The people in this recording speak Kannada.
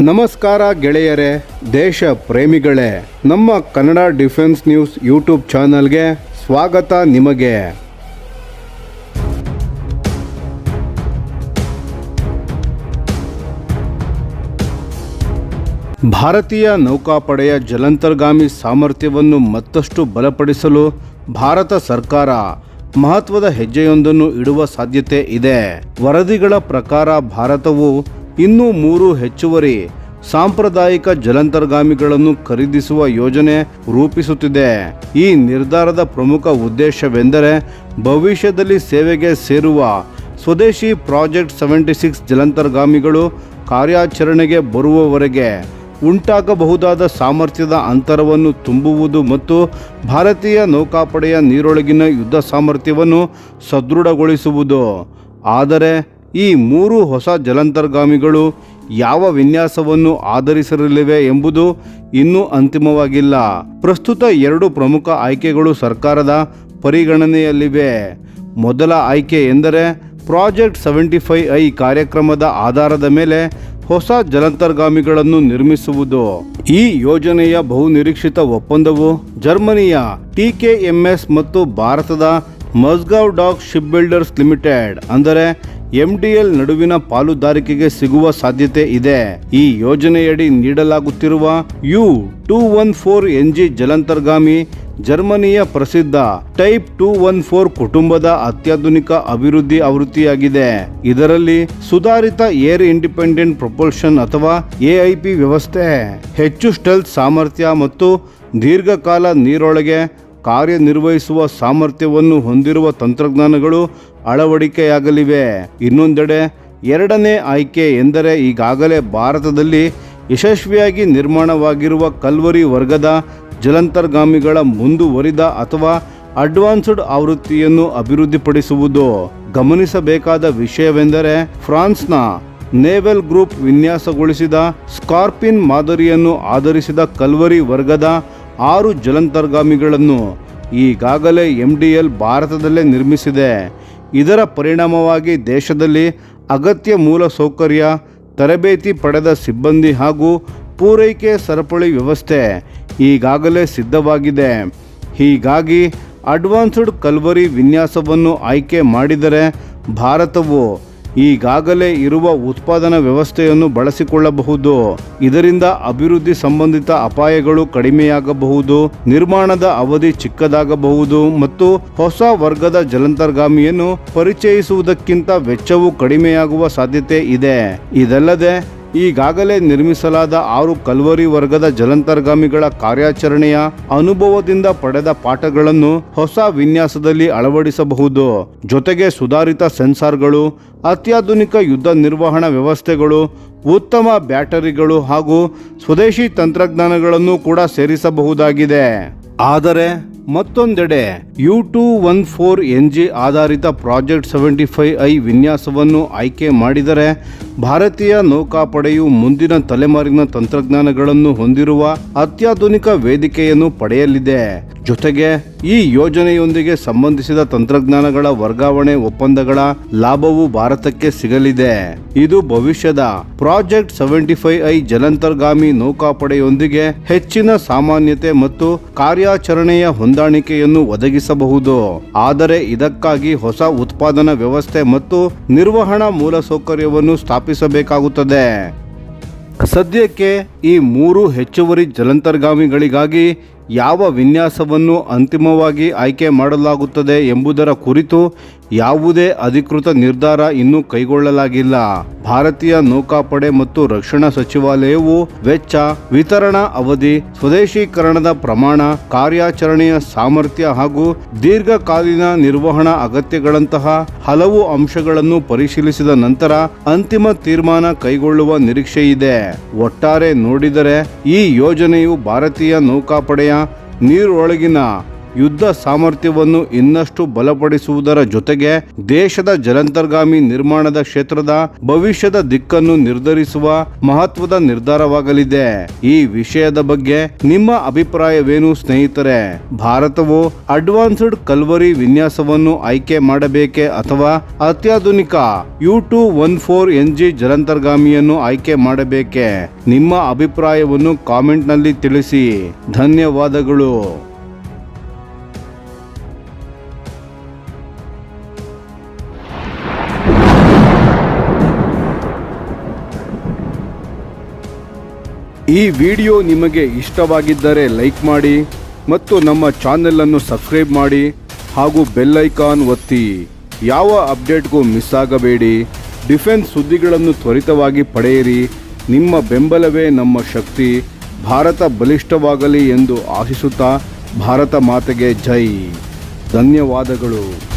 ನಮಸ್ಕಾರ ಗೆಳೆಯರೇ, ದೇಶ ಪ್ರೇಮಿಗಳೇ, ನಮ್ಮ ಕನ್ನಡ ಡಿಫೆನ್ಸ್ ನ್ಯೂಸ್ ಯೂಟ್ಯೂಬ್ ಚಾನಲ್ಗೆ ಸ್ವಾಗತ ನಿಮಗೆ. ಭಾರತೀಯ ನೌಕಾಪಡೆಯ ಜಲಾಂತರ್ಗಾಮಿ ಸಾಮರ್ಥ್ಯವನ್ನು ಮತ್ತಷ್ಟು ಬಲಪಡಿಸಲು ಭಾರತ ಸರ್ಕಾರ ಮಹತ್ವದ ಹೆಜ್ಜೆಯೊಂದನ್ನು ಇಡುವ ಸಾಧ್ಯತೆ ಇದೆ. ವರದಿಗಳ ಪ್ರಕಾರ ಭಾರತವು ಇನ್ನೂ 3 ಹೆಚ್ಚುವರಿ ಸಾಂಪ್ರದಾಯಿಕ ಜಲಾಂತರ್ಗಾಮಿಗಳನ್ನು ಖರೀದಿಸುವ ಯೋಜನೆ ರೂಪಿಸುತ್ತಿದೆ. ಈ ನಿರ್ಧಾರದ ಪ್ರಮುಖ ಉದ್ದೇಶವೆಂದರೆ ಭವಿಷ್ಯದಲ್ಲಿ ಸೇವೆಗೆ ಸೇರುವ ಸ್ವದೇಶಿ ಪ್ರಾಜೆಕ್ಟ್ 76 ಜಲಾಂತರ್ಗಾಮಿಗಳು ಕಾರ್ಯಾಚರಣೆಗೆ ಬರುವವರೆಗೆ ಉಂಟಾಗಬಹುದಾದ ಸಾಮರ್ಥ್ಯದ ಅಂತರವನ್ನು ತುಂಬುವುದು ಮತ್ತು ಭಾರತೀಯ ನೌಕಾಪಡೆಯ ನೀರೊಳಗಿನ ಯುದ್ಧ ಸಾಮರ್ಥ್ಯವನ್ನು ಸದೃಢಗೊಳಿಸುವುದು. ಆದರೆ ಈ 3 ಹೊಸ ಜಲಾಂತರ್ಗಾಮಿಗಳು ಯಾವ ವಿನ್ಯಾಸವನ್ನು ಆಧರಿಸಿರಲಿವೆ ಎಂಬುದು ಇನ್ನೂ ಅಂತಿಮವಾಗಿಲ್ಲ. ಪ್ರಸ್ತುತ 2 ಪ್ರಮುಖ ಆಯ್ಕೆಗಳು ಸರ್ಕಾರದ ಪರಿಗಣನೆಯಲ್ಲಿವೆ. ಮೊದಲ ಆಯ್ಕೆ ಎಂದರೆ ಪ್ರಾಜೆಕ್ಟ್ 75I ಕಾರ್ಯಕ್ರಮದ ಆಧಾರದ ಮೇಲೆ ಹೊಸ ಜಲಾಂತರ್ಗಾಮಿಗಳನ್ನು ನಿರ್ಮಿಸುವುದು. ಈ ಯೋಜನೆಯ ಬಹುನಿರೀಕ್ಷಿತ ಒಪ್ಪಂದವು ಜರ್ಮನಿಯ TKMS ಮತ್ತು ಭಾರತದ ಮಸ್ಗಾವ್ ಡಾಕ್ ಶಿಪ್ ಬಿಲ್ಡರ್ಸ್ ಲಿಮಿಟೆಡ್ ಅಂದರೆ MDL ನಡುವಿನ ಪಾಲುದಾರಿಕೆಗೆ ಸಿಗುವ ಸಾಧ್ಯತೆ ಇದೆ. ಈ ಯೋಜನೆಯಡಿ ನೀಡಲಾಗುತ್ತಿರುವ U214NG ಜಲಾಂತರ್ಗಾಮಿ ಜರ್ಮನಿಯ ಪ್ರಸಿದ್ಧ ಟೈಪ್ 214 ಕುಟುಂಬದ ಅತ್ಯಾಧುನಿಕ ಅಭಿವೃದ್ಧಿ ಆವೃತ್ತಿಯಾಗಿದೆ. ಇದರಲ್ಲಿ ಸುಧಾರಿತ ಏರ್ ಇಂಡಿಪೆಂಡೆಂಟ್ ಪ್ರೊಪಲ್ಷನ್ ಅಥವಾ AIP ವ್ಯವಸ್ಥೆ, ಹೆಚ್ಚು ಸ್ಟೆಲ್ತ್ ಸಾಮರ್ಥ್ಯ ಮತ್ತು ದೀರ್ಘಕಾಲ ನೀರೊಳಗೆ ಕಾರ್ಯನಿರ್ವಹಿಸುವ ಸಾಮರ್ಥ್ಯವನ್ನು ಹೊಂದಿರುವ ತಂತ್ರಜ್ಞಾನಗಳು ಅಳವಡಿಕೆಯಾಗಲಿವೆ. ಇನ್ನೊಂದೆಡೆ ಎರಡನೇ ಆಯ್ಕೆ ಎಂದರೆ ಈಗಾಗಲೇ ಭಾರತದಲ್ಲಿ ಯಶಸ್ವಿಯಾಗಿ ನಿರ್ಮಾಣವಾಗಿರುವ ಕಲ್ವರಿ ವರ್ಗದ ಜಲಾಂತರ್ಗಾಮಿಗಳ ಮುಂದುವರಿದ ಅಥವಾ ಅಡ್ವಾನ್ಸ್ಡ್ ಆವೃತ್ತಿಯನ್ನು ಅಭಿವೃದ್ಧಿಪಡಿಸುವುದು. ಗಮನಿಸಬೇಕಾದ ವಿಷಯವೆಂದರೆ ಫ್ರಾನ್ಸ್ನ ನೇವೆಲ್ ಗ್ರೂಪ್ ವಿನ್ಯಾಸಗೊಳಿಸಿದ ಸ್ಕಾರ್ಪಿನ್ ಮಾದರಿಯನ್ನು ಆಧರಿಸಿದ ಕಲ್ವರಿ ವರ್ಗದ 6 ಜಲಾಂತರ್ಗಾಮಿಗಳನ್ನು ಈಗಾಗಲೇ MDL ಭಾರತದಲ್ಲೇ ನಿರ್ಮಿಸಿದೆ. ಇದರ ಪರಿಣಾಮವಾಗಿ ದೇಶದಲ್ಲಿ ಅಗತ್ಯ ಮೂಲಸೌಕರ್ಯ, ತರಬೇತಿ ಪಡೆದ ಸಿಬ್ಬಂದಿ ಹಾಗೂ ಪೂರೈಕೆ ಸರಪಳಿ ವ್ಯವಸ್ಥೆ ಈಗಾಗಲೇ ಸಿದ್ಧವಾಗಿದೆ. ಹೀಗಾಗಿ ಅಡ್ವಾನ್ಸ್ಡ್ ಕಲ್ವರಿ ವಿನ್ಯಾಸವನ್ನು ಆಯ್ಕೆ ಮಾಡಿದರೆ ಭಾರತವು ಈಗಾಗಲೇ ಇರುವ ಉತ್ಪಾದನಾ ವ್ಯವಸ್ಥೆಯನ್ನು ಬಳಸಿಕೊಳ್ಳಬಹುದು. ಇದರಿಂದ ಅಭಿವೃದ್ಧಿ ಸಂಬಂಧಿತ ಅಪಾಯಗಳು ಕಡಿಮೆಯಾಗಬಹುದು, ನಿರ್ಮಾಣದ ಅವಧಿ ಚಿಕ್ಕದಾಗಬಹುದು ಮತ್ತು ಹೊಸ ವರ್ಗದ ಜಲಾಂತರ್ಗಾಮಿಯನ್ನು ಪರಿಚಯಿಸುವುದಕ್ಕಿಂತ ವೆಚ್ಚವು ಕಡಿಮೆಯಾಗುವ ಸಾಧ್ಯತೆ ಇದೆ. ಇದಲ್ಲದೆ ಈಗಾಗಲೇ ನಿರ್ಮಿಸಲಾದ 6 ಕಲ್ವರಿ ವರ್ಗದ ಜಲಾಂತರ್ಗಾಮಿಗಳ ಕಾರ್ಯಾಚರಣೆಯ ಅನುಭವದಿಂದ ಪಡೆದ ಪಾಠಗಳನ್ನು ಹೊಸ ವಿನ್ಯಾಸದಲ್ಲಿ ಅಳವಡಿಸಬಹುದು. ಜೊತೆಗೆ ಸುಧಾರಿತ ಸೆನ್ಸಾರ್ಗಳು, ಅತ್ಯಾಧುನಿಕ ಯುದ್ಧ ನಿರ್ವಹಣಾ ವ್ಯವಸ್ಥೆಗಳು, ಉತ್ತಮ ಬ್ಯಾಟರಿಗಳು ಹಾಗೂ ಸ್ವದೇಶಿ ತಂತ್ರಜ್ಞಾನಗಳನ್ನು ಕೂಡ ಸೇರಿಸಬಹುದಾಗಿದೆ. ಆದರೆ ಮತ್ತೊಂದೆಡೆ U214NG ಆಧಾರಿತ ಪ್ರಾಜೆಕ್ಟ್ 75I ವಿನ್ಯಾಸವನ್ನು ಆಯ್ಕೆ ಮಾಡಿದರೆ ಭಾರತೀಯ ನೌಕಾಪಡೆಯು ಮುಂದಿನ ತಲೆಮಾರಿನ ತಂತ್ರಜ್ಞಾನಗಳನ್ನು ಹೊಂದಿರುವ ಅತ್ಯಾಧುನಿಕ ವೇದಿಕೆಯನ್ನು ಪಡೆಯಲಿದೆ. ಜೊತೆಗೆ ಈ ಯೋಜನೆಯೊಂದಿಗೆ ಸಂಬಂಧಿಸಿದ ತಂತ್ರಜ್ಞಾನಗಳ ವರ್ಗಾವಣೆ ಒಪ್ಪಂದಗಳ ಲಾಭವು ಭಾರತಕ್ಕೆ ಸಿಗಲಿದೆ. ಇದು ಭವಿಷ್ಯದ ಪ್ರಾಜೆಕ್ಟ್ 75I ಜಲಾಂತರ್ಗಾಮಿ ನೌಕಾಪಡೆಯೊಂದಿಗೆ ಹೆಚ್ಚಿನ ಸಾಮಾನ್ಯತೆ ಮತ್ತು ಕಾರ್ಯಾಚರಣೆಯ ಹೊಂದಾಣಿಕೆಯನ್ನು ಒದಗಿಸಬಹುದು. ಆದರೆ ಇದಕ್ಕಾಗಿ ಹೊಸ ಉತ್ಪಾದನಾ ವ್ಯವಸ್ಥೆ ಮತ್ತು ನಿರ್ವಹಣಾ ಮೂಲಸೌಕರ್ಯವನ್ನು ಸ್ಥಾಪಿಸಬೇಕಾಗುತ್ತದೆ. ಸದ್ಯಕ್ಕೆ ಈ 3 ಹೆಚ್ಚುವರಿ ಜಲಾಂತರ್ಗಾಮಿಗಳಿಗಾಗಿ ಯಾವ ವಿನ್ಯಾಸವನ್ನು ಅಂತಿಮವಾಗಿ ಆಯ್ಕೆ ಮಾಡಲಾಗುತ್ತದೆ ಎಂಬುದರ ಕುರಿತು ಯಾವುದೇ ಅಧಿಕೃತ ನಿರ್ಧಾರ ಇನ್ನೂ ಕೈಗೊಳ್ಳಲಾಗಿಲ್ಲ. ಭಾರತೀಯ ನೌಕಾಪಡೆ ಮತ್ತು ರಕ್ಷಣಾ ಸಚಿವಾಲಯವು ವೆಚ್ಚ, ವಿತರಣಾ ಅವಧಿ, ಸ್ವದೇಶೀಕರಣದ ಪ್ರಮಾಣ, ಕಾರ್ಯಾಚರಣೆಯ ಸಾಮರ್ಥ್ಯ ಹಾಗೂ ದೀರ್ಘಕಾಲೀನ ನಿರ್ವಹಣಾ ಅಗತ್ಯಗಳಂತಹ ಹಲವು ಅಂಶಗಳನ್ನು ಪರಿಶೀಲಿಸಿದ ನಂತರ ಅಂತಿಮ ತೀರ್ಮಾನ ಕೈಗೊಳ್ಳುವ ನಿರೀಕ್ಷೆಯಿದೆ. ಒಟ್ಟಾರೆ ನೋಡಿದರೆ ಈ ಯೋಜನೆಯು ಭಾರತೀಯ ನೌಕಾಪಡೆಯ ನೀರೊಳಗಿನ ಯುದ್ಧ ಸಾಮರ್ಥ್ಯವನ್ನು ಇನ್ನಷ್ಟು ಬಲಪಡಿಸುವುದರ ಜೊತೆಗೆ ದೇಶದ ಜಲಾಂತರ್ಗಾಮಿ ನಿರ್ಮಾಣದ ಕ್ಷೇತ್ರದ ಭವಿಷ್ಯದ ದಿಕ್ಕನ್ನು ನಿರ್ಧರಿಸುವ ಮಹತ್ವದ ನಿರ್ಧಾರವಾಗಲಿದೆ. ಈ ವಿಷಯದ ಬಗ್ಗೆ ನಿಮ್ಮ ಅಭಿಪ್ರಾಯವೇನು ಸ್ನೇಹಿತರೆ? ಭಾರತವು ಅಡ್ವಾನ್ಸ್ಡ್ ಕಲ್ವರಿ ವಿನ್ಯಾಸವನ್ನು ಆಯ್ಕೆ ಮಾಡಬೇಕೆ ಅಥವಾ ಅತ್ಯಾಧುನಿಕ U214NG ಜಲಾಂತರ್ಗಾಮಿಯನ್ನು ಆಯ್ಕೆ ಮಾಡಬೇಕೆ? ನಿಮ್ಮ ಅಭಿಪ್ರಾಯವನ್ನು ಕಾಮೆಂಟ್ನಲ್ಲಿ ತಿಳಿಸಿ. ಧನ್ಯವಾದಗಳು. ಈ ವಿಡಿಯೋ ನಿಮಗೆ ಇಷ್ಟವಾಗಿದ್ದರೆ ಲೈಕ್ ಮಾಡಿ ಮತ್ತು ನಮ್ಮ ಚಾನೆಲ್ ಅನ್ನು ಸಬ್ಸ್ಕ್ರೈಬ್ ಮಾಡಿ ಹಾಗೂ ಬೆಲ್ ಐಕಾನ್ ಒತ್ತಿ. ಯಾವ ಅಪ್ಡೇಟ್ಗೂ ಮಿಸ್ ಆಗಬೇಡಿ. ಡಿಫೆನ್ಸ್ ಸುದ್ದಿಗಳನ್ನು ತ್ವರಿತವಾಗಿ ಪಡೆಯಿರಿ. ನಿಮ್ಮ ಬೆಂಬಲವೇ ನಮ್ಮ ಶಕ್ತಿ. ಭಾರತ ಬಲಿಷ್ಠವಾಗಲಿ ಎಂದು ಆಶಿಸುತ್ತಾ ಭಾರತ ಮಾತೆಗೆ ಜೈ. ಧನ್ಯವಾದಗಳು.